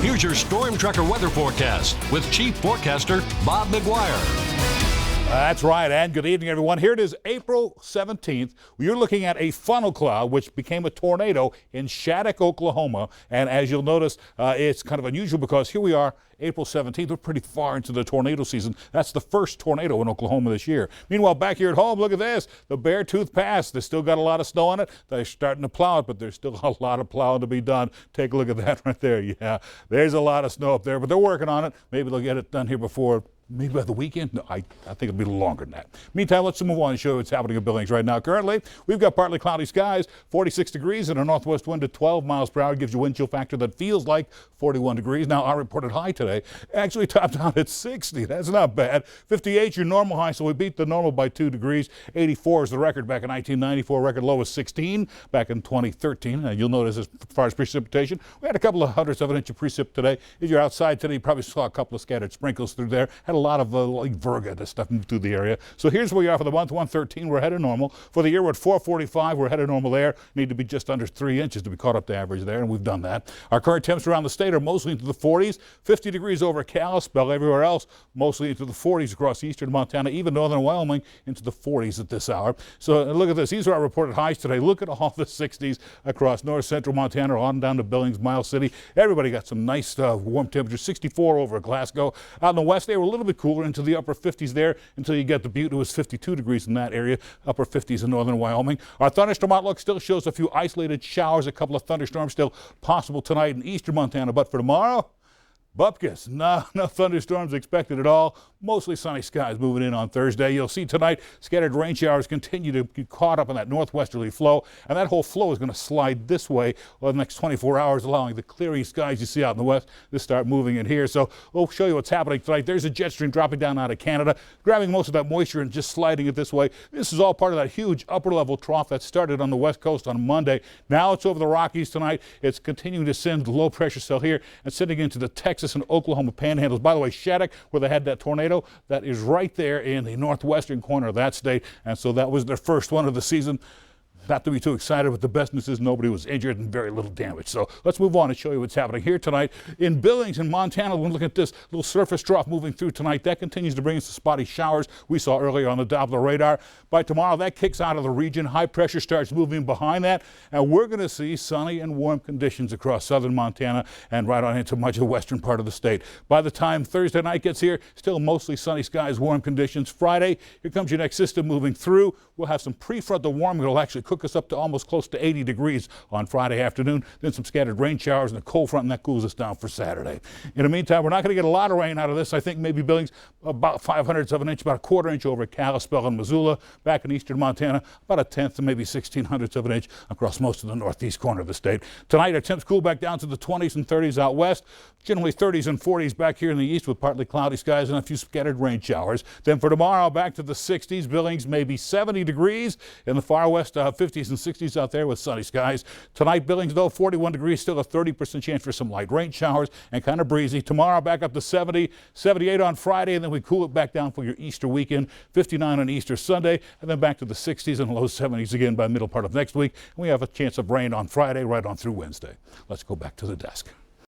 Here's your Storm Tracker weather forecast with Chief Forecaster Bob McGuire. That's right, and good evening, everyone. Here it is, April 17th. You're looking at a funnel cloud, which became a tornado in Shattuck, Oklahoma. And as you'll notice, it's kind of unusual because here we are, April 17th. We're pretty far into the tornado season. That's the first tornado in Oklahoma this year. Meanwhile, back here at home, look at this. The Beartooth Pass. They still got a lot of snow on it. They're starting to plow it, but there's still a lot of plowing to be done. Take a look at that right there. Yeah, there's a lot of snow up there, but they're working on it. Maybe they'll get it done here before maybe by the weekend. No, I think it'll be a little longer than that. Meantime, let's move on and show you what's happening in Billings right now. Currently, we've got partly cloudy skies, 46 degrees, and a northwest wind at 12 miles per hour gives you a wind chill factor that feels like 41 degrees. Now, our reported high today actually topped out at 60. That's not bad. 58 your normal high, so we beat the normal by 2 degrees. 84 is the record back in 1994. Record low was 16 back in 2013. You'll notice as far as precipitation, we had a couple of hundredths of an inch of precip today. If you're outside today, you probably saw a couple of scattered sprinkles through there. Had a lot of like virga, this stuff moved through the area. So here's where we are for the month, 113. We're ahead of normal. For the year, we're at 445. We're ahead of normal there. Need to be just under 3 inches to be caught up to average there, and we've done that. Our current temps around the state are mostly into the 40s, 50 degrees over Kalispell. Everywhere else, mostly into the 40s across eastern Montana, even northern Wyoming into the 40s at this hour. So look at this. These are our reported highs today. Look at all the 60s across north central Montana, on down to Billings, Miles City. Everybody got some nice warm temperatures. 64 over Glasgow. Out in the west, they were a little bit cooler into the upper 50s there until you get the Butte. It was 52 degrees in that area, upper 50s in northern Wyoming. Our thunderstorm outlook still shows a few isolated showers, a couple of thunderstorms still possible tonight in eastern Montana. But for tomorrow, bupkis, no thunderstorms expected at all. Mostly sunny skies moving in on Thursday. You'll see tonight scattered rain showers continue to get caught up in that northwesterly flow, and that whole flow is going to slide this way over the next 24 hours, allowing the clearing skies you see out in the west to start moving in here. So we'll show you what's happening tonight. There's a jet stream dropping down out of Canada, grabbing most of that moisture and just sliding it this way. This is all part of that huge upper level trough that started on the west coast on Monday. Now it's over the Rockies tonight. It's continuing to send the low pressure cell here and sending into the Texas and Oklahoma panhandles. By the way, Shattuck, where they had that tornado, that is right there in the northwestern corner of that state. And so that was their first one of the season. Not to be too excited, but the best news is nobody was injured and very little damage. So let's move on and show you what's happening here tonight. In Billings in Montana, we're looking at this little surface trough moving through tonight. That continues to bring us the spotty showers we saw earlier on the Doppler radar. By tomorrow, that kicks out of the region. High pressure starts moving behind that, and we're going to see sunny and warm conditions across southern Montana and right on into much of the western part of the state. By the time Thursday night gets here, still mostly sunny skies, warm conditions. Friday, here comes your next system moving through. We'll have some prefrontal warming that will actually cook us up to almost close to 80 degrees on Friday afternoon. Then some scattered rain showers and a cold front, and that cools us down for Saturday. In the meantime, we're not going to get a lot of rain out of this. I think maybe Billings about 5/100 of an inch, about a 1/4 inch over Kalispell and Missoula. Back in eastern Montana, about 1/10 to maybe 1/1600 of an inch across most of the northeast corner of the state. Tonight, our temps cool back down to the 20s and 30s out west. Generally 30s and 40s back here in the east with partly cloudy skies and a few scattered rain showers. Then for tomorrow, back to the 60s. Billings maybe 70 degrees. In the far west, 50s and 60s out there with sunny skies. Tonight, Billings, though, 41 degrees, still a 30% chance for some light rain showers and kind of breezy. Tomorrow, back up to 70, 78 on Friday, and then we cool it back down for your Easter weekend, 59 on Easter Sunday, and then back to the 60s and low 70s again by the middle part of next week. And we have a chance of rain on Friday right on through Wednesday. Let's go back to the desk.